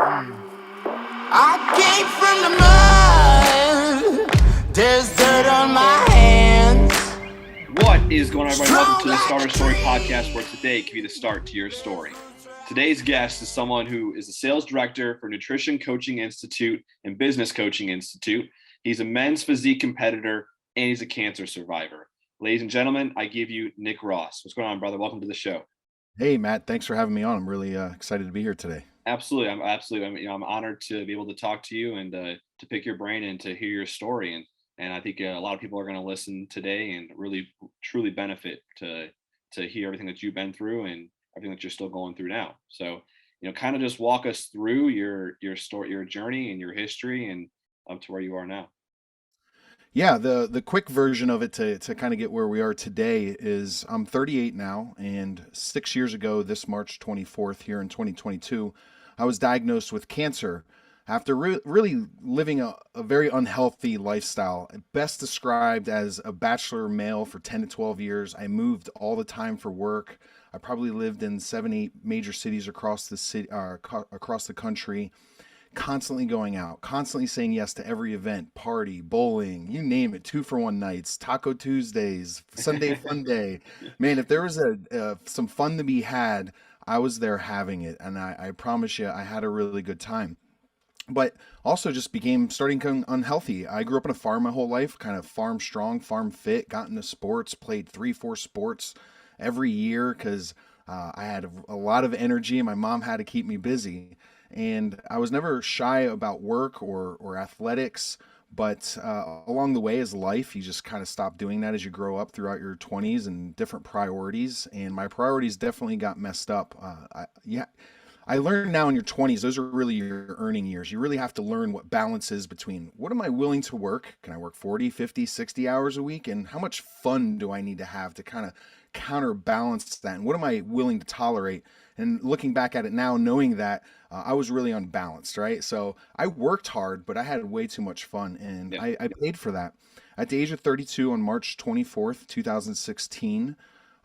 I came from the mud. There's dirt on my hands. What is going on, everybody? Welcome to the Starter Story Podcast, where today can be the start to your story. Today's guest is someone who is a sales director for Nutrition Coaching Institute and Business Coaching Institute. He's a men's physique competitor, and he's a cancer survivor. Ladies and gentlemen, I give you Nick Ross. What's going on, brother? Welcome to the show. Hey, Matt. Thanks for having me on. I'm really excited to be here today. Absolutely. I'm honored to be able to talk to you and to pick your brain and to hear your story. And I think a lot of people are going to listen today and really truly benefit to hear everything that you've been through and everything that you're still going through now. So, kind of just walk us through your story, your journey and your history and up to where you are now. Yeah, the quick version of it to kind of get where we are today is I'm 38 now, and 6 years ago, this March 24th here in 2022, I was diagnosed with cancer after really living a very unhealthy lifestyle, best described as a bachelor male for 10 to 12 years. I moved all the time for work. I probably lived in 7, 8 major cities across the city, across the country, constantly going out, constantly saying yes to every event, party, bowling, you name it, 2-for-1 nights, Taco Tuesdays, Sunday Fun Day. Man, if there was some fun to be had, I was there having it, and I promise you, I had a really good time. But also just starting unhealthy. I grew up in a farm my whole life, kind of farm strong, farm fit, got into sports, played 3-4 sports every year because I had a lot of energy and my mom had to keep me busy. And I was never shy about work or athletics, but along the way as life, you just kind of stop doing that as you grow up throughout your 20s and different priorities. And my priorities definitely got messed up. I learned now in your 20s, those are really your earning years. You really have to learn what balance is between what am I willing to work? Can I work 40, 50, 60 hours a week? And how much fun do I need to have to kind of counterbalance that? And what am I willing to tolerate? And looking back at it now, knowing that I was really unbalanced, right? So I worked hard, but I had way too much fun, and Yeah. I paid for that. At the age of 32, on March 24th, 2016,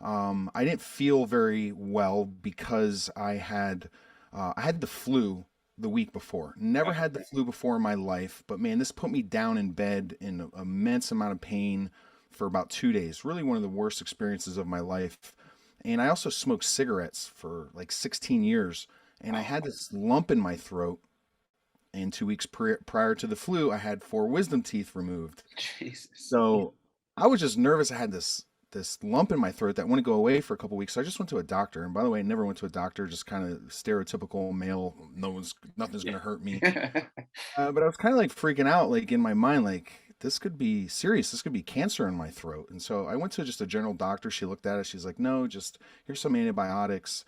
I didn't feel very well because I had the flu the week before. Never had the flu before in my life, but man, this put me down in bed in an immense amount of pain for about 2 days. Really one of the worst experiences of my life. And I also smoked cigarettes for like 16 years, and I had this lump in my throat. And 2 weeks prior to the flu, I had 4 wisdom teeth removed. Jesus. So I was just nervous. I had this lump in my throat that wouldn't go away for a couple weeks. So I just went to a doctor. And by the way, I never went to a doctor, just kind of stereotypical male. Nothing's going to hurt me. But I was kind of like freaking out, like in my mind, like this could be serious. This could be cancer in my throat. And so I went to just a general doctor. She looked at it. She's like, no, just here's some antibiotics,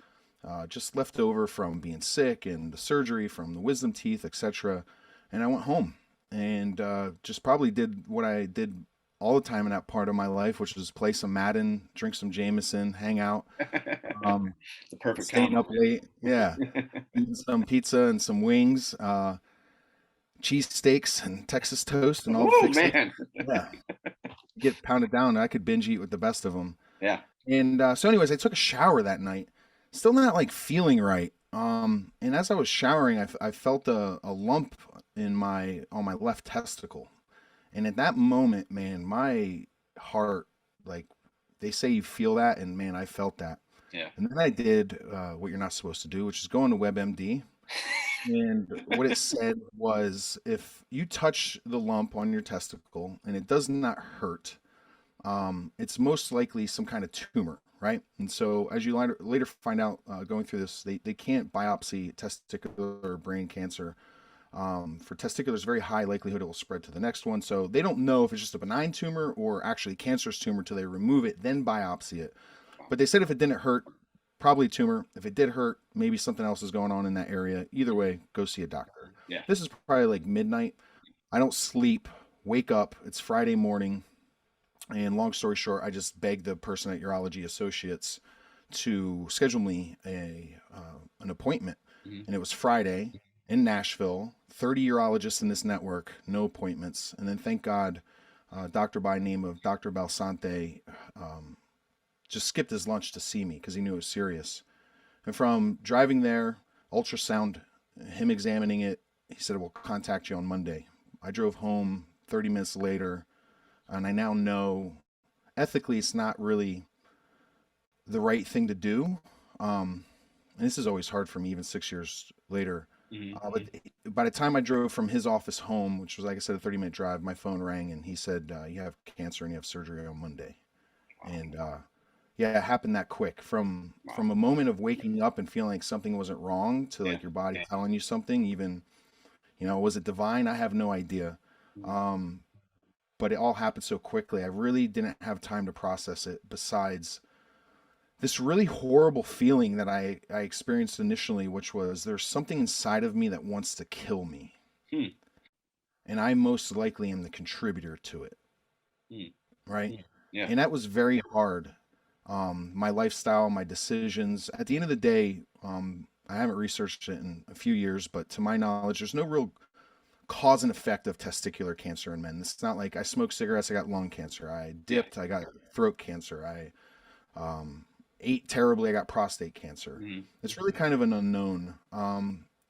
just left over from being sick and the surgery from the wisdom teeth, etc. And I went home and just probably did what I did all the time in that part of my life, which was play some Madden, drink some Jameson, hang out, The perfect staying combo. up late. Yeah, eating some pizza and some wings, cheese steaks and Texas toast and all the Oh fixings. man. Yeah, get pounded down. I could binge eat with the best of them. Yeah. And so, anyways, I took a shower that night, still not like feeling right. And as I was showering, I felt a lump on my left testicle. And at that moment, man, my heart, like they say you feel that, and man, I felt that. Yeah. And then I did what you're not supposed to do, which is go into WebMD. And what it said was if you touch the lump on your testicle and it does not hurt, it's most likely some kind of tumor, right? And so, as you later find out going through this, they can't biopsy testicular or brain cancer. For testicular, there's very high likelihood it will spread to the next one. So they don't know if it's just a benign tumor or actually cancerous tumor till they remove it, then biopsy it. But they said if it didn't hurt, probably tumor. If it did hurt, maybe something else is going on in that area. Either way, go see a doctor. Yeah. This is probably like midnight. I don't sleep, wake up. It's Friday morning. And long story short, I just begged the person at Urology Associates to schedule me an appointment. And it was Friday in Nashville, 30 urologists in this network, no appointments. And then thank God, doctor by name of Dr. Balsante just skipped his lunch to see me because he knew it was serious. And from driving there, ultrasound him examining it, he said, we'll contact you on Monday. I drove home 30 minutes later, and I now know ethically it's not really the right thing to do. And this is always hard for me, even 6 years later. But by the time I drove from his office home, which was, like I said, a 30-minute drive, my phone rang and he said, you have cancer and you have surgery on Monday. And yeah, it happened that quick from a moment of waking up and feeling like something wasn't wrong to like your body telling you something. Even, was it divine? I have no idea. But it all happened so quickly. I really didn't have time to process it, besides this really horrible feeling that I experienced initially, which was there's something inside of me that wants to kill me. And I most likely am the contributor to it. Right? Yeah. And that was very hard. My lifestyle, my decisions. At the end of the day, I haven't researched it in a few years, but to my knowledge, there's no real cause and effect of testicular cancer in men. It's not like I smoked cigarettes, I got lung cancer. I dipped, I got throat cancer. I ate terribly, I got prostate cancer. It's really kind of an unknown.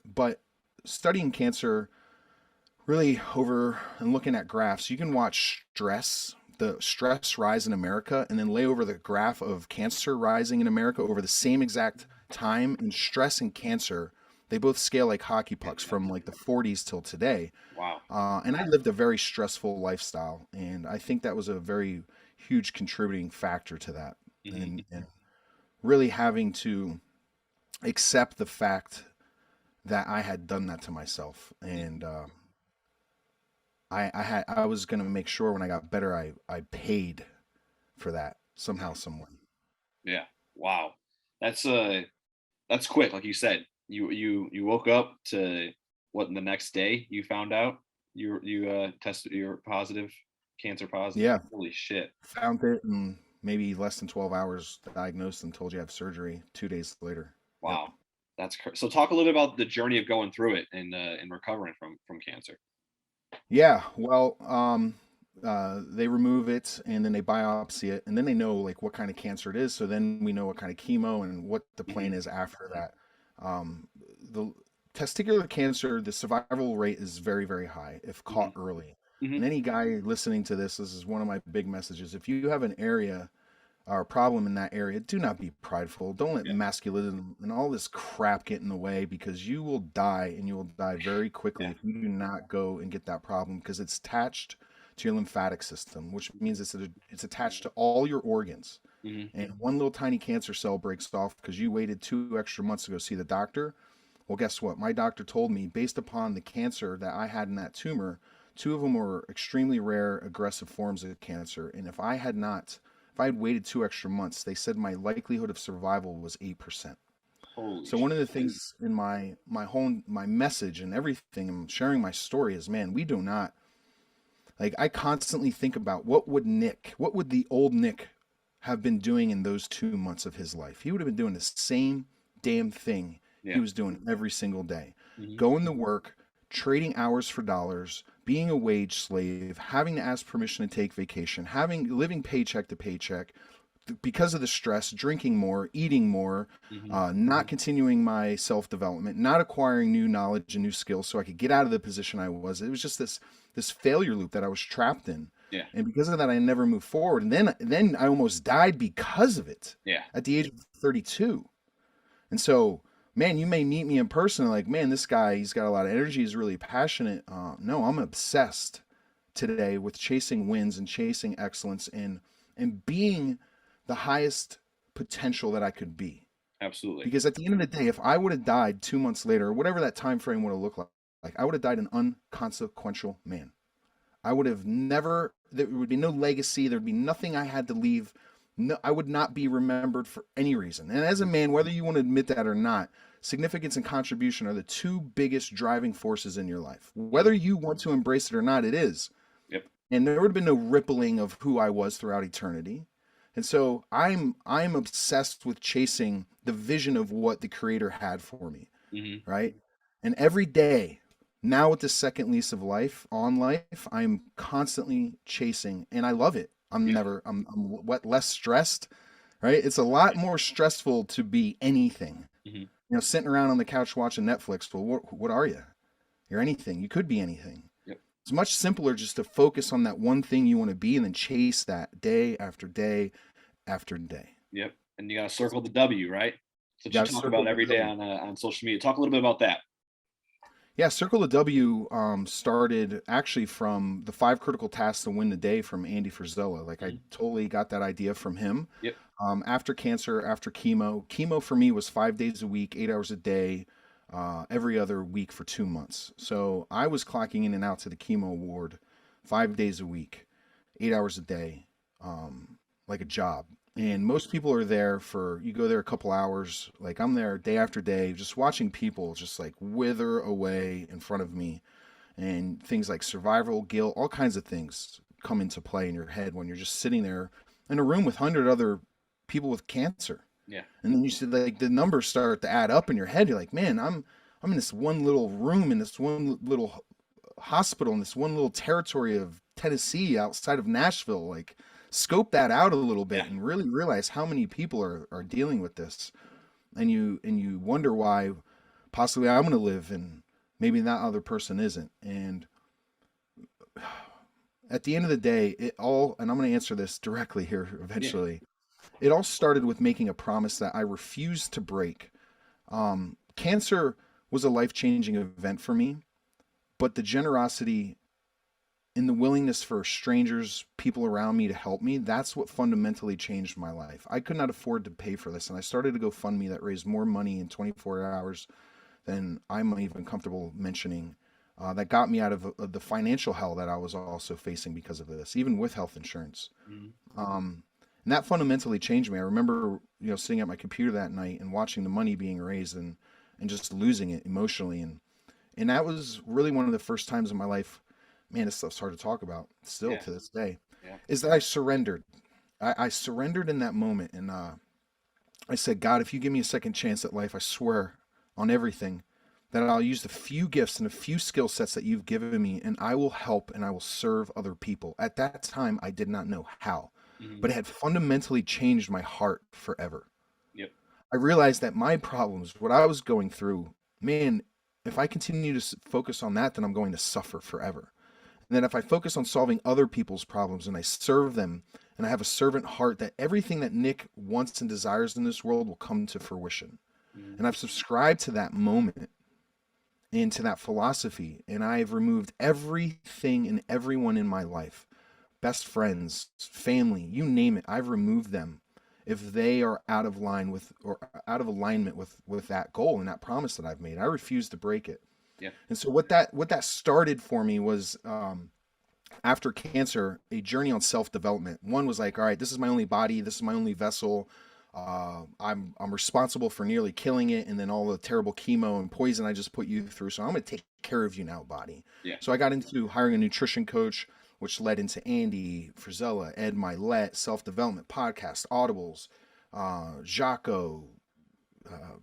But studying cancer really over and looking at graphs, you can watch the stress rise in America, and then lay over the graph of cancer rising in America over the same exact time. And stress and cancer, they both scale like hockey pucks from like the 40s till today. Wow. And I lived a very stressful lifestyle, and I think that was a very huge contributing factor to that. And really having to accept the fact that I had done that to myself. And I was going to make sure when I got better, I paid for that somehow, some way. Yeah. Wow. That's quick. Like you said, you woke up to what, the next day you found out you tested, you're positive, cancer positive. Yeah. Holy shit. Found it in maybe less than 12 hours, diagnosed and told you have surgery 2 days later. Wow. Yep. That's so talk a little bit about the journey of going through it and recovering from cancer. Yeah, well, they remove it and then they biopsy it, and then they know like what kind of cancer it is. So then we know what kind of chemo and what the plan is after that. The testicular cancer, the survival rate is very, very high if caught early. And any guy listening to this is one of my big messages. If you have an area or a problem in that area, do not be prideful. Don't let masculinity and all this crap get in the way, because you will die, and you will die very quickly if you do not go and get that problem, because it's attached to your lymphatic system, which means it's attached to all your organs. And one little tiny cancer cell breaks off because you waited 2 extra months to go see the doctor. Well, guess what? My doctor told me, based upon the cancer that I had in that tumor, 2 of them were extremely rare, aggressive forms of cancer. And if I had waited 2 extra months, they said my likelihood of survival was 8%. So one of the things in my message and everything, I'm sharing my story, is, man, we do not, like, I constantly think about what would the old Nick have been doing in those 2 months of his life. He would have been doing the same damn thing he was doing every single day. Going to work, trading hours for dollars, being a wage slave, having to ask permission to take vacation, living paycheck to paycheck, because of the stress, drinking more, eating more, not continuing my self-development, not acquiring new knowledge and new skills so I could get out of the position I was. It was just this failure loop that I was trapped in. And because of that, I never moved forward. And then I almost died because of it at the age of 32. And so, man, you may meet me in person like, man, this guy, he's got a lot of energy, he's really passionate. No, I'm obsessed today with chasing wins and chasing excellence and being the highest potential that I could be. Absolutely. Because at the end of the day, if I would have died 2 months later, or whatever that time frame would have looked like, I would have died an unconsequential man. I would have never, there would be no legacy, there'd be nothing I had to leave. No, I would not be remembered for any reason. And as a man, whether you want to admit that or not, significance and contribution are the 2 biggest driving forces in your life. Whether you want to embrace it or not, it is. And there would have been no rippling of who I was throughout eternity. And so I'm obsessed with chasing the vision of what the Creator had for me, right? And every day, now with the second lease of life, I'm constantly chasing, and I love it. I'm less stressed, right? It's a lot more stressful to be anything sitting around on the couch watching Netflix. Well, what are you? You're anything. You could be anything. Yep. It's much simpler just to focus on that one thing you want to be and then chase that day after day after day. Yep. And you got to circle the W, right? So you talk about every day on social media. Talk a little bit about that. Yeah, Circle the W started actually from the 5 critical tasks to win the day from Andy Frisella. Like I totally got that idea from him. Yep. After cancer, after chemo for me was 5 days a week, 8 hours a day, every other week for 2 months. So I was clocking in and out to the chemo ward 5 days a week, 8 hours a day, like a job. And most people are there you go there a couple hours. Like I'm there day after day, just watching people just like wither away in front of me. And things like survival, guilt, all kinds of things come into play in your head when you're just sitting there in a room with 100 other people with cancer. Yeah. And then you see like the numbers start to add up in your head. You're like, man, I'm in this one little room in this one little hospital in this one little territory of Tennessee outside of Nashville. Like, scope that out a little bit and really realize how many people are dealing with this. And you wonder why possibly I'm going to live and maybe that other person isn't. And at the end of the day, and I'm going to answer this directly here eventually. It all started with making a promise that I refused to break. Cancer was a life-changing event for me, but the generosity and the willingness for strangers, people around me to help me, that's what fundamentally changed my life. I could not afford to pay for this, and I started a GoFundMe that raised more money in 24 hours than I'm even comfortable mentioning. That got me out of the financial hell that I was also facing because of this, even with health insurance. And that fundamentally changed me. I remember, sitting at my computer that night and watching the money being raised and just losing it emotionally. And that was really one of the first times in my life, man, this stuff's hard to talk about still to this day, is that I surrendered. I surrendered in that moment. And I said, God, if you give me a second chance at life, I swear on everything that I'll use the few gifts and a few skill sets that you've given me, and I will help and I will serve other people. At that time, I did not know how, but it had fundamentally changed my heart forever. Yep. I realized that my problems, what I was going through, man, if I continue to focus on that, then I'm going to suffer forever. And then if I focus on solving other people's problems and I serve them and I have a servant heart, that everything that Nick wants and desires in this world will come to fruition. And I've subscribed to that moment and to that philosophy. And I've removed everything and everyone in my life, best friends, family, you name it. I've removed them if they are out of line with, or out of alignment with that goal and that promise that I've made. I refuse to break it. Yeah. And so what that started for me was, after cancer, a journey on self-development. One was like, all right, this is my only body. This is my only vessel. I'm responsible for nearly killing it. And then all the terrible chemo and poison I just put you through. So I'm going to take care of you now, body. Yeah. So I got into hiring a nutrition coach, which led into Andy Frisella, Ed Milet, self-development podcast, audibles, Jaco,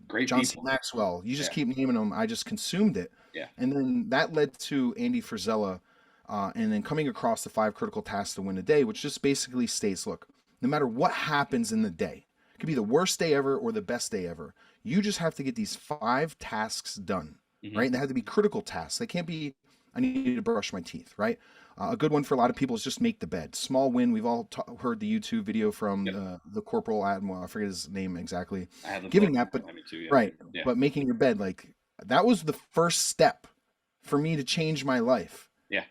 great Johnson people. Maxwell. You just keep naming them. I just consumed it. Yeah. And then that led to Andy Frisella, and then coming across the 5 critical tasks to win the day, which just basically states, look, no matter what happens in the day, it could be the worst day ever or the best day ever, you just have to get these 5 tasks done, right? And they have to be critical tasks. They can't be, I need to brush my teeth, right? A good one for a lot of people is just make the bed. Small win. We've all heard the YouTube video from the Corporal Admiral. I forget his name exactly. Giving that, but right. Yeah. But making your bed, like that was the first step for me to change my life. Yeah.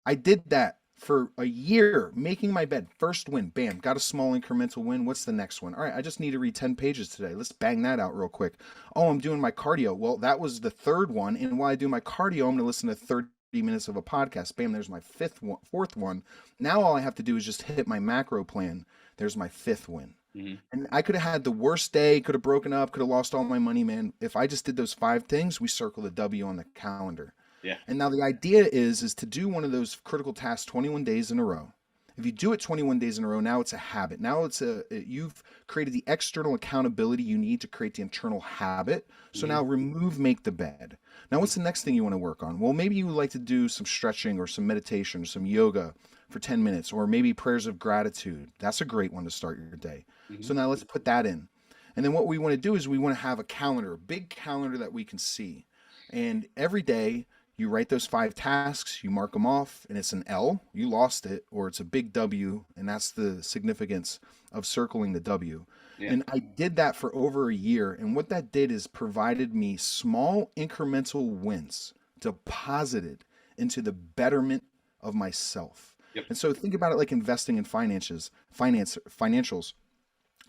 I did that for a year, making my bed. First win, bam, got a small incremental win. What's the next one? All right, I just need to read 10 pages today. Let's bang that out real quick. Oh, I'm doing my cardio. Well, that was the third one. And while I do my cardio, I'm going to listen to 30 minutes of a podcast. Bam, there's my fourth one. Now all I have to do is just hit my macro plan. There's my 5th win. And I could have had the worst day, could have broken up, could have lost all my money, man. If I just did those 5 things, we circle the W on the calendar. Yeah. And now the idea is to do one of those critical tasks 21 days in a row. If you do it 21 days in a row, now it's a habit. Now you've created the external accountability you need to create the internal habit. So now make the bed. Now what's the next thing you want to work on? Well, maybe you would like to do some stretching or some meditation or some yoga for 10 minutes, or maybe prayers of gratitude. That's a great one to start your day. So now let's put that in. And then what we want to do is we want to have a calendar, a big calendar that we can see. And every day you write those 5 tasks, you mark them off, and it's an L, you lost it, or it's a big W, and that's the significance of circling the W. Yeah. And I did that for over a year. And what that did is provided me small incremental wins deposited into the betterment of myself. Yep. And so think about it like investing in financials.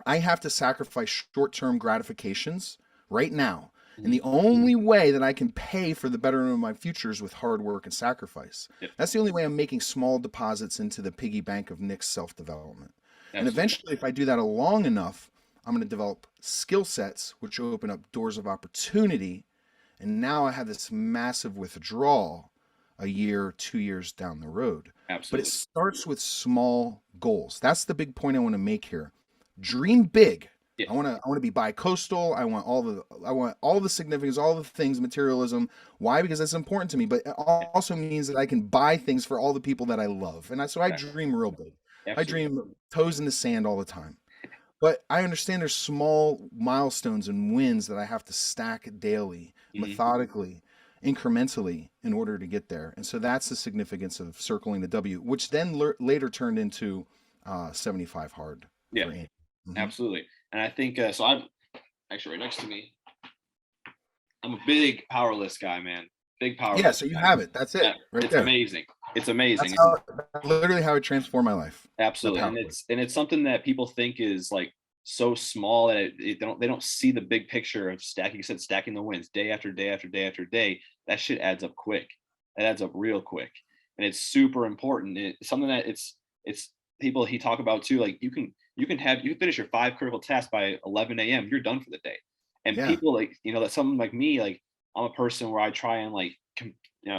I have to sacrifice short-term gratifications right now. And the only way that I can pay for the betterment of my future is with hard work and sacrifice. Yep. That's the only way I'm making small deposits into the piggy bank of Nick's self-development. And eventually, if I do that long enough, I'm going to develop skill sets, which open up doors of opportunity. And now I have this massive withdrawal a year, 2 years down the road. Absolutely. But it starts with small goals. That's the big point I want to make here. Dream big. Yeah. I want to be bi-coastal. I want all the significance, all the things, materialism. Why? Because that's important to me. But it also means that I can buy things for all the people that I love. And so I dream real big. Absolutely. I dream toes in the sand all the time. But I understand there's small milestones and wins that I have to stack daily, methodically, incrementally in order to get there. And so that's the significance of circling the W, which then later turned into 75 hard. Yeah, absolutely. And I think, so I'm actually right next to me. I'm a big Powerless guy, man. Big Powerless. Yeah, so you have it. That's it. Yeah, right it's there. amazing. It's amazing. That's literally how it transformed my life. Absolutely. And it's something that people think is like so small that they don't see the big picture of stacking. You said stacking the wins day after day after day after day. That shit adds up quick. It adds up real quick. And it's super important. It's something that it's people he talk about too. Like you can finish your 5 critical tasks by 11 a.m. You're done for the day. And people like, that someone like me, like I'm a person where I try and like,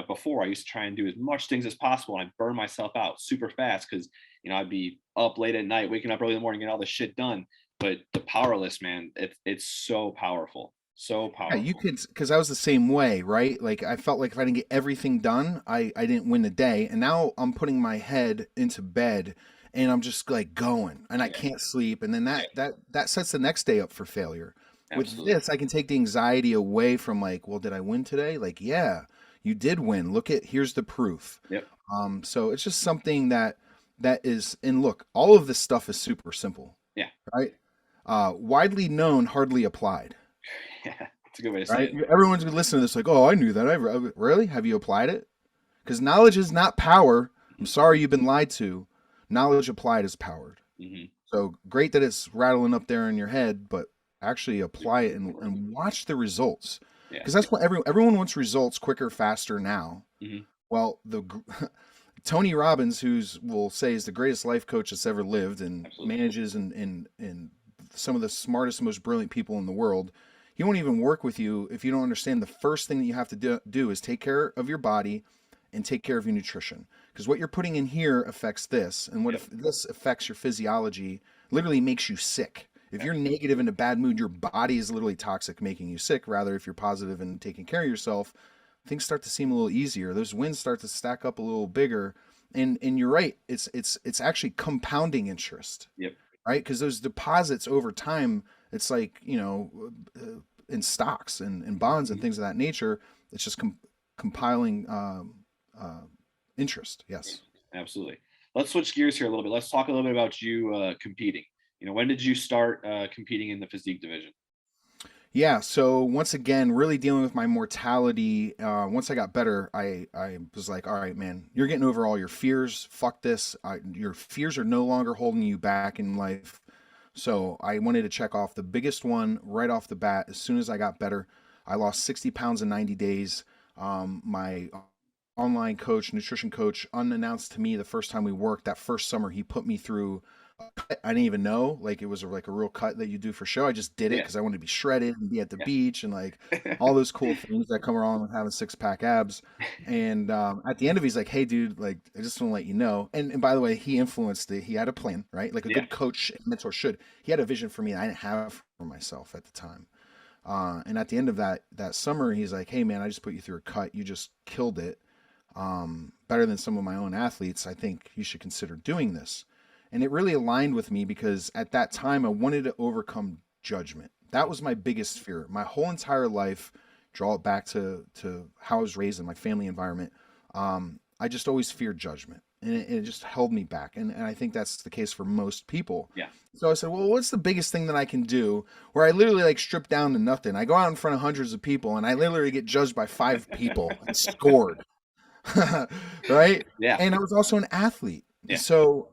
before I used to try and do as much things as possible. And I burn myself out super fast because, I'd be up late at night, waking up early in the morning, getting all this shit done. But the Powerless, man, it's so powerful. So powerful. Yeah, you could, because I was the same way, right? Like I felt like if I didn't get everything done, I didn't win the day. And now I'm putting my head into bed and I'm just like going and I can't sleep. And then that sets the next day up for failure. Absolutely. With this, I can take the anxiety away from like, well, did I win today? Like, yeah, you did win. Here's the proof. Yep. So it's just something that is, and look, all of this stuff is super simple. Yeah. Right. Widely known, hardly applied. Yeah, it's a good way to say it. Everyone's been listening to this like, oh, I knew that. Really? Have you applied it? Because knowledge is not power. I'm sorry you've been lied to. Knowledge applied is powered. Mm-hmm. So great that it's rattling up there in your head, but actually apply it and watch the results. Because that's what everyone wants results quicker, faster now. Mm-hmm. Well, Tony Robbins, we'll say is the greatest life coach that's ever lived and manages and some of the smartest, most brilliant people in the world. He won't even work with you if you don't understand the first thing that you have to do is take care of your body and take care of your nutrition. Because what you're putting in here affects this. And if this affects your physiology, literally makes you sick. If you're negative in a bad mood, your body is literally toxic, making you sick. Rather, if you're positive and taking care of yourself, things start to seem a little easier. Those wins start to stack up a little bigger. And you're right. It's actually compounding interest. Yep. Right? Because those deposits over time, it's like, in stocks and bonds and things of that nature, it's just compiling interest. Yes. Absolutely. Let's switch gears here a little bit. Let's talk a little bit about you competing. When did you start competing in the physique division? Yeah. So once again, really dealing with my mortality. Once I got better, I was like, all right, man, you're getting over all your fears. Fuck this. Your fears are no longer holding you back in life. So I wanted to check off the biggest one right off the bat. As soon as I got better, I lost 60 pounds in 90 days. My online coach, nutrition coach, unannounced to me the first time we worked, that first summer, he put me through a cut. I didn't even know, like it was like a real cut that you do for show. I just did it because I wanted to be shredded and be at the beach and like all those cool things that come along with having 6-pack abs. And at the end of it, he's like, hey dude, like I just want to let you know. And by the way, he influenced it. He had a plan, right? Like a good coach and mentor should. He had a vision for me that I didn't have for myself at the time. And at the end of that summer, he's like, hey man, I just put you through a cut. You just killed it. Better than some of my own athletes. I think you should consider doing this. And it really aligned with me because at that time I wanted to overcome judgment. That was my biggest fear. My whole entire life, draw it back to how I was raised in my family environment. I just always feared judgment, and it just held me back. And I think that's the case for most people. Yeah. So I said, well, what's the biggest thing that I can do where I literally like strip down to nothing? I go out in front of hundreds of people and I literally get judged by 5 people and scored. Right? Yeah. And I was also an athlete. Yeah. So,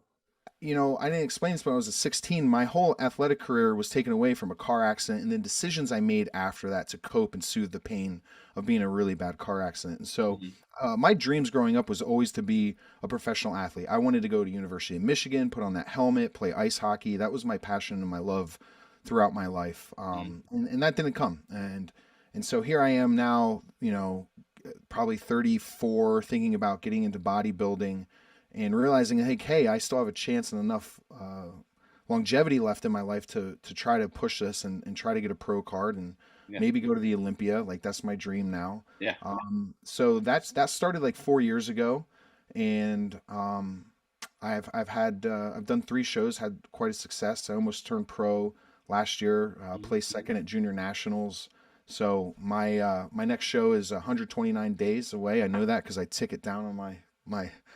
I didn't explain this, but when I was 16, my whole athletic career was taken away from a car accident and then decisions I made after that to cope and soothe the pain of being a really bad car accident. And so my dreams growing up was always to be a professional athlete. I wanted to go to University of Michigan, put on that helmet, play ice hockey. That was my passion and my love throughout my life. And that didn't come. And so here I am now, probably 34, thinking about getting into bodybuilding and realizing, hey, I still have a chance and enough longevity left in my life to try to push this and try to get a pro card and maybe go to the Olympia. Like that's my dream now. Yeah. So that started like 4 years ago, and I've done 3 shows, had quite a success. I almost turned pro last year, placed second at junior nationals. So my next show is 129 days away. I know that because I tick it down on my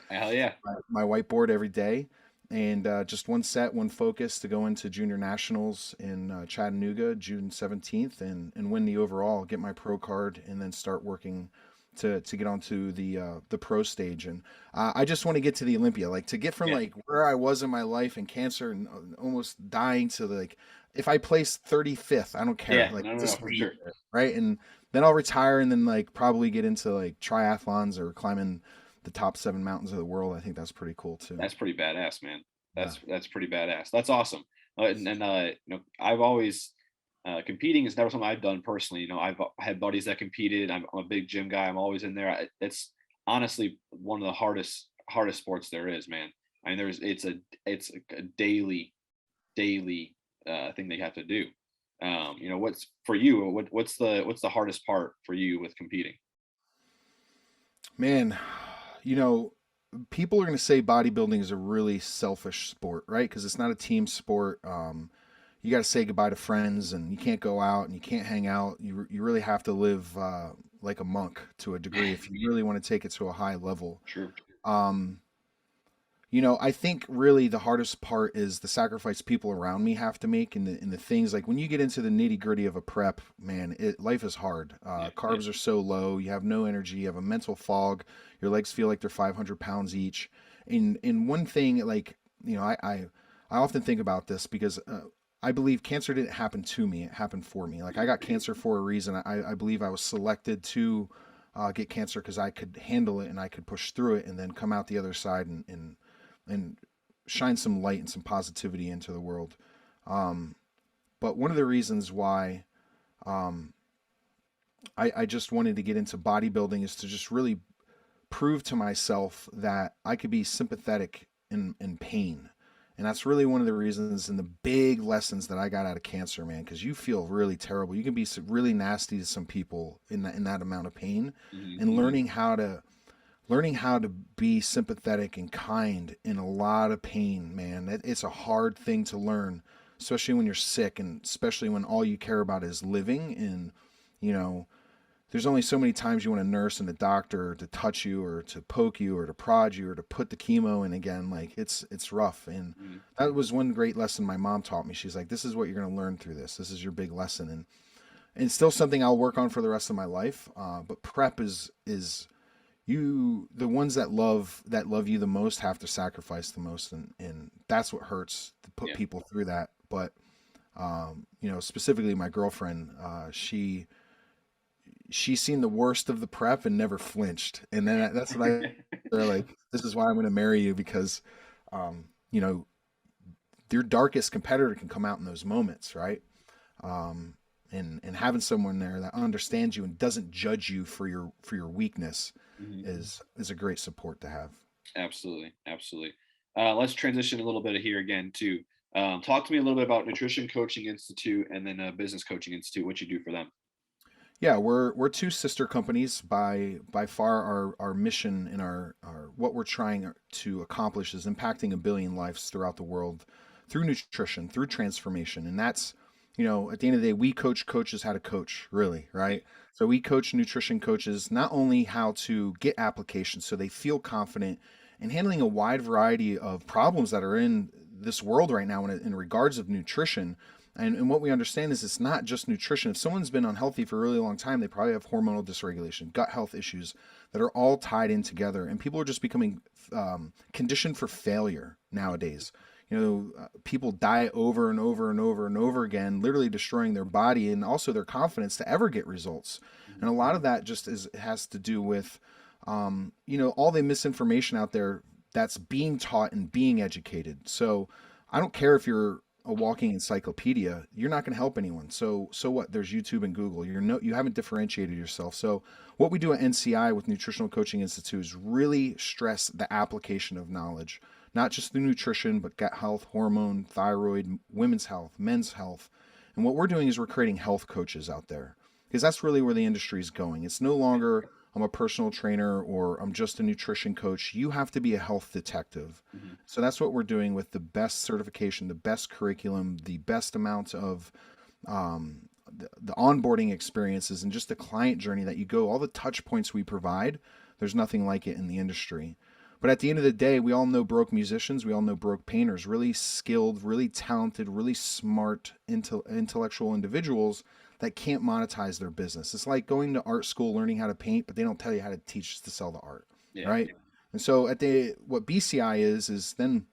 Hell yeah. my whiteboard every day, and just one set, one focus to go into junior nationals in Chattanooga, June 17th, and win the overall, get my pro card, and then start working to get onto the pro stage. And I just want to get to the Olympia, like to get from like where I was in my life and cancer and almost dying to like, if I place 35th, I don't care. Yeah, like no, just for sure. right, and then I'll retire and then like probably get into like triathlons or climbing the top 7 mountains of the world. I think that's pretty cool too. That's pretty badass, man. That's pretty badass. That's awesome. I've always competing is never something I've done personally. I've had buddies that competed. I'm a big gym guy. I'm always in there. It's honestly one of the hardest sports there is, man. I mean, it's a daily thing they have to do. What's for you? What's the hardest part for you with competing? Man, people are going to say bodybuilding is a really selfish sport, right? Because it's not a team sport. You got to say goodbye to friends, and you can't go out and you can't hang out. You really have to live like a monk to a degree if you really want to take it to a high level. True. I think really the hardest part is the sacrifice people around me have to make, and the things like when you get into the nitty gritty of a prep, man, life is hard. Carbs are so low, you have no energy, you have a mental fog, your legs feel like they're 500 pounds each. And one thing, like, I often think about this because I believe cancer didn't happen to me, it happened for me. Like I got cancer for a reason. I believe I was selected to get cancer because I could handle it and I could push through it and then come out the other side and shine some light and some positivity into the world. But one of the reasons why I just wanted to get into bodybuilding is to just really prove to myself that I could be sympathetic in pain. And that's really one of the reasons and the big lessons that I got out of cancer, man, because you feel really terrible. You can be really nasty to some people in that amount of pain. Mm-hmm. And learning how to be sympathetic and kind in a lot of pain, man. It's a hard thing to learn, especially when you're sick and especially when all you care about is living. And, there's only so many times you want a nurse and a doctor to touch you or to poke you or to prod you or to put the chemo in again. Like it's rough. And that was one great lesson my mom taught me. She's like, this is what you're going to learn through this. This is your big lesson. And it's still something I'll work on for the rest of my life. But prep is the ones that love you the most have to sacrifice the most, and that's what hurts to put people through that. But specifically my girlfriend, she's seen the worst of the prep and never flinched, and then that's what they're like, this is why I'm going to marry you, because your darkest competitor can come out in those moments, right? And having someone there that understands you and doesn't judge you for your weakness is a great support to have. Absolutely. Let's transition a little bit here again to talk to me a little bit about Nutrition Coaching Institute and then Business Coaching Institute, what you do for them. Yeah, we're 2 sister companies. By far our mission and our what we're trying to accomplish is impacting 1 billion lives throughout the world through nutrition, through transformation. And that's at the end of the day, we coach coaches how to coach, really, right? So we coach nutrition coaches not only how to get applications so they feel confident in handling a wide variety of problems that are in this world right now in regards of nutrition. And what we understand is it's not just nutrition. If someone's been unhealthy for a really long time, they probably have hormonal dysregulation, gut health issues that are all tied in together. And people are just becoming conditioned for failure nowadays. People die over and over and over and over again, literally destroying their body and also their confidence to ever get results. And a lot of that just has to do with, all the misinformation out there that's being taught and being educated. So I don't care if you're a walking encyclopedia, you're not going to help anyone. So what? There's YouTube and Google. You haven't differentiated yourself. So what we do at NCI with Nutritional Coaching Institute is really stress the application of knowledge, not just the nutrition, but gut health, hormone, thyroid, women's health, men's health. And what we're doing is we're creating health coaches out there because that's really where the industry is going. It's no longer I'm a personal trainer or I'm just a nutrition coach. You have to be a health detective. Mhm. So that's what we're doing with the best certification, the best curriculum, the best amount of the onboarding experiences and just the client journey that you go, all the touch points we provide. There's nothing like it in the industry. But at the end of the day, we all know broke musicians, we all know broke painters, really skilled, really talented, really smart, intellectual individuals that can't monetize their business. It's like going to art school, learning how to paint, but they don't tell you how to teach to sell the art, Yeah. right? And so what BCI is then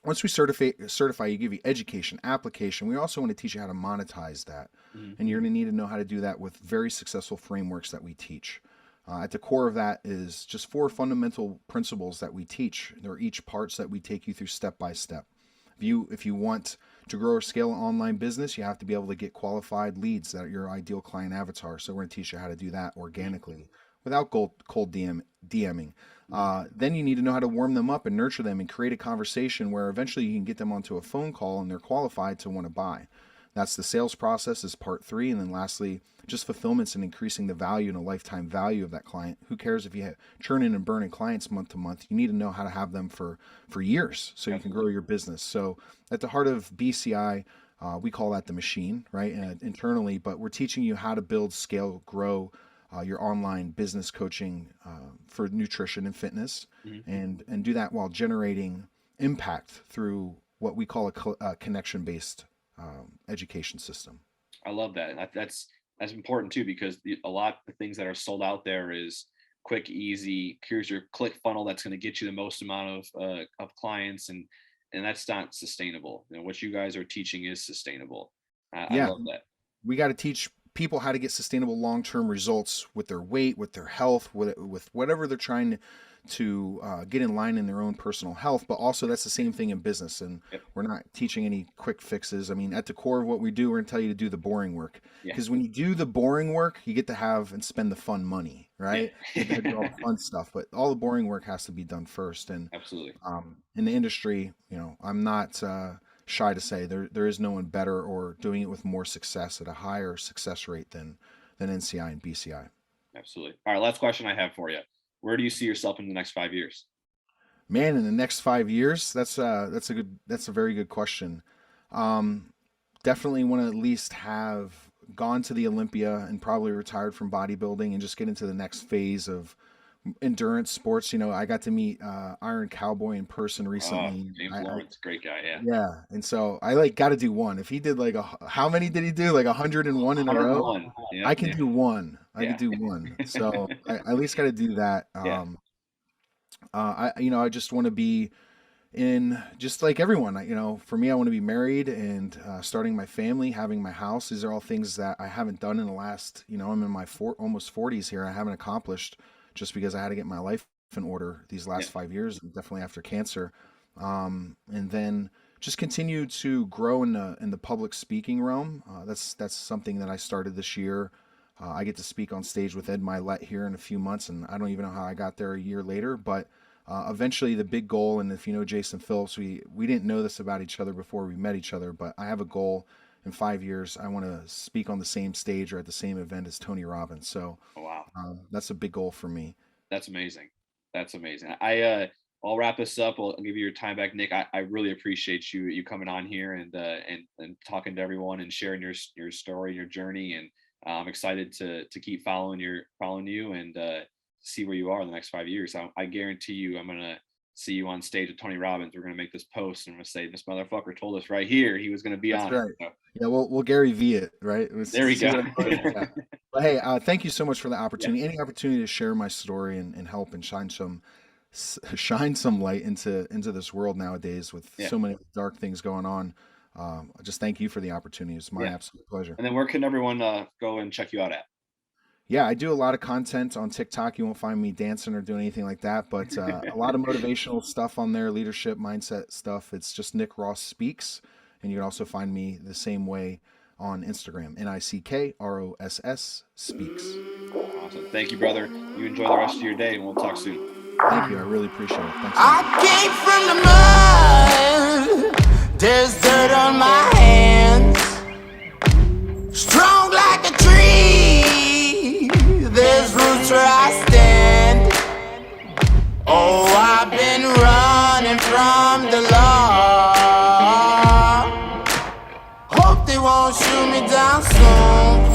once we certify you, give you education, application. We also want to teach you how to monetize that, Mhm. and you're going to need to know how to do that with very successful frameworks that we teach. At the core of that is just 4 fundamental principles that we teach. They're each parts that we take you through step by step. If you want to grow or scale an online business, you have to be able to get qualified leads that are your ideal client avatar. So we're going to teach you how to do that organically without cold DMing. Then you need to know how to warm them up and nurture them and create a conversation where eventually you can get them onto a phone call and they're qualified to want to buy. That's the sales process is part 3. And then lastly, just fulfillments and increasing the value and a lifetime value of that client. Who cares if you churning and burning clients month to month? You need to know how to have them for years so you can grow your business. So at the heart of BCI, we call that the machine, right? Internally, but we're teaching you how to build, scale, grow your online business coaching for nutrition and fitness, Mhm. and do that while generating impact through what we call a connection-based education system. I love that. That's important too because a lot of things that are sold out there is quick, easy. Here's your click funnel that's going to get you the most amount of clients, and that's not sustainable. What you guys are teaching is sustainable. I Yeah, love that. we got to teach people how to get sustainable long-term results with their weight, with their health, with whatever they're trying to get in line in their own personal health. But also that's the same thing in business. And Yep. we're not teaching any quick fixes. I mean, at the core of what we do, we're going to tell you to do the boring work. Yeah. Because when you do the boring work, you get to have and spend the fun money, right? You get to do all the Yeah. fun stuff. But all the boring work has to be done first. And Absolutely. in the industry, I'm not shy to say there is no one better or doing it with more success at a higher success rate than NCI and BCI. Absolutely. All right. Last question I have for you. Where do you see yourself in the next 5 years? Man, in the next 5 years, that's a very good question. Um, Definitely want to at least have gone to the Olympia and probably retired from bodybuilding and just get into the next phase of endurance sports. I got to meet Iron Cowboy in person recently. James Lawrence, great guy. Yeah. Yeah, and so I like got to do one. If he did how many did he do? Like 101 in a row? 101. Yeah. I can Yeah. do one. I could Yeah. do one. So I at least got to do that. Yeah. I just want to be in just like everyone. For me, I want to be married and starting my family, having my house. These are all things that I haven't done in the last. I'm in my almost 40s here. I haven't accomplished just because I had to get my life in order these Yeah. last 5 years, definitely after cancer, and then just continue to grow in the public speaking realm. That's something that I started this year. I get to speak on stage with Ed Milet here in a few months, and I don't even know how I got there a year later. But eventually, the big goal, and if you know Jason Phillips, we didn't know this about each other before we met each other, but I have a goal in 5 years. I want to speak on the same stage or at the same event as Tony Robbins. So Oh, wow. that's a big goal for me. That's amazing. That's amazing. I'll wrap this up. I'll give you your time back, Nick. I really appreciate you coming on here and talking to everyone and sharing your story, your journey. And I'm excited to keep following you and see where you are in the next 5 years. I guarantee you, I'm gonna see you on stage with Tony Robbins. We're gonna make this post and I'm gonna say, this motherfucker told us right here he was gonna be That's on right. it. So, Yeah, we'll Gary V it, right? there we go. Yeah. But hey, thank you so much for the Yeah. opportunity. Any opportunity to share my story and help and shine some light into this world nowadays with Yeah. so many dark things going on. I just thank you for the opportunity. It's my Yeah. absolute pleasure. And then where can everyone go and check you out at? Yeah, I do a lot of content on TikTok. You won't find me dancing or doing anything like that, but a lot of motivational stuff on there, leadership, mindset stuff. It's just Nick Ross Speaks. And you can also find me the same way on Instagram, NickRoss Speaks. Awesome. Thank you, brother. You enjoy the rest of your day and we'll talk soon. Thank you. I really appreciate it. Thanks. I came from the mud. There's dirt on my hands. Strong like a tree. There's roots where I stand. Oh, I've been running from the law. Hope they won't shoot me down soon.